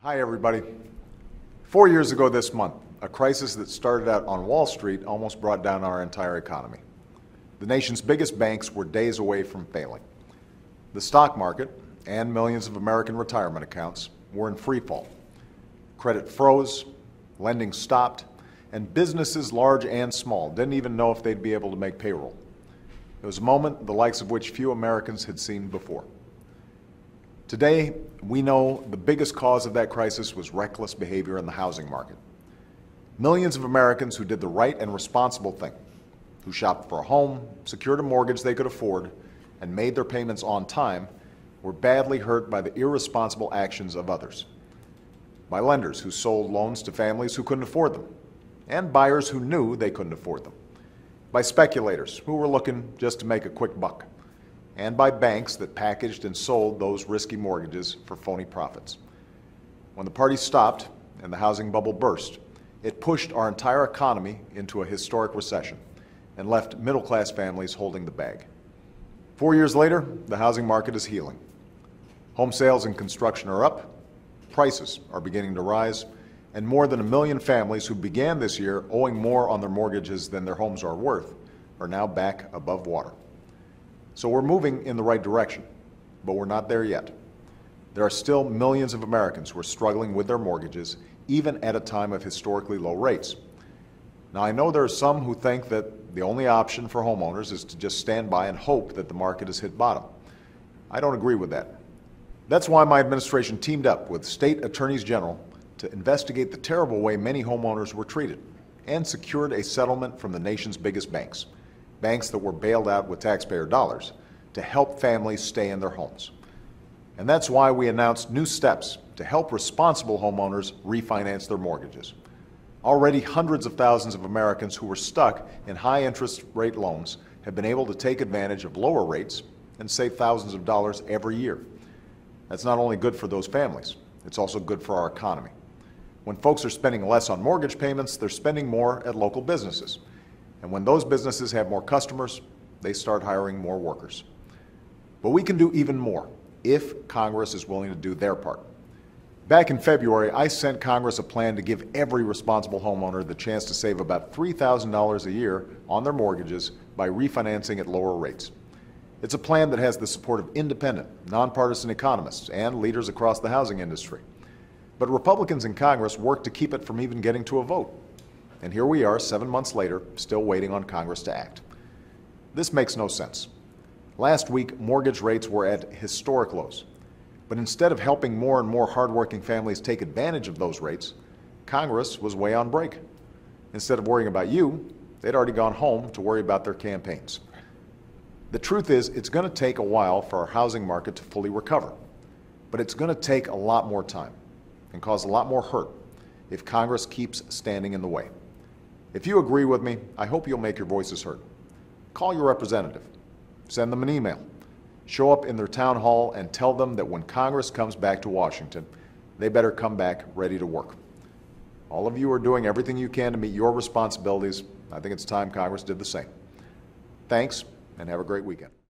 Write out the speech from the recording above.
Hi, everybody. 4 years ago this month, a crisis that started out on Wall Street almost brought down our entire economy. The nation's biggest banks were days away from failing. The stock market and millions of American retirement accounts were in free fall. Credit froze, lending stopped, and businesses large and small didn't even know if they'd be able to make payroll. It was a moment the likes of which few Americans had seen before. Today, we know the biggest cause of that crisis was reckless behavior in the housing market. Millions of Americans who did the right and responsible thing, who shopped for a home, secured a mortgage they could afford, and made their payments on time, were badly hurt by the irresponsible actions of others. By lenders who sold loans to families who couldn't afford them, and buyers who knew they couldn't afford them. By speculators who were looking just to make a quick buck. And by banks that packaged and sold those risky mortgages for phony profits. When the party stopped and the housing bubble burst, it pushed our entire economy into a historic recession and left middle-class families holding the bag. 4 years later, the housing market is healing. Home sales and construction are up, prices are beginning to rise, and more than 1 million families who began this year owing more on their mortgages than their homes are worth are now back above water. So we're moving in the right direction, but we're not there yet. There are still millions of Americans who are struggling with their mortgages, even at a time of historically low rates. Now, I know there are some who think that the only option for homeowners is to just stand by and hope that the market has hit bottom. I don't agree with that. That's why my administration teamed up with state attorneys general to investigate the terrible way many homeowners were treated and secured a settlement from the nation's biggest banks. Banks that were bailed out with taxpayer dollars to help families stay in their homes. And that's why we announced new steps to help responsible homeowners refinance their mortgages. Already hundreds of thousands of Americans who were stuck in high interest rate loans have been able to take advantage of lower rates and save thousands of dollars every year. That's not only good for those families, it's also good for our economy. When folks are spending less on mortgage payments, they're spending more at local businesses. And when those businesses have more customers, they start hiring more workers. But we can do even more if Congress is willing to do their part. Back in February, I sent Congress a plan to give every responsible homeowner the chance to save about $3,000 a year on their mortgages by refinancing at lower rates. It's a plan that has the support of independent, nonpartisan economists and leaders across the housing industry. But Republicans in Congress worked to keep it from even getting to a vote. And here we are, 7 months later, still waiting on Congress to act. This makes no sense. Last week, mortgage rates were at historic lows. But instead of helping more and more hardworking families take advantage of those rates, Congress was way on break. Instead of worrying about you, they'd already gone home to worry about their campaigns. The truth is, it's going to take a while for our housing market to fully recover. But it's going to take a lot more time and cause a lot more hurt if Congress keeps standing in the way. If you agree with me, I hope you'll make your voices heard. Call your representative. Send them an email. Show up in their town hall and tell them that when Congress comes back to Washington, they better come back ready to work. All of you are doing everything you can to meet your responsibilities. I think it's time Congress did the same. Thanks, and have a great weekend.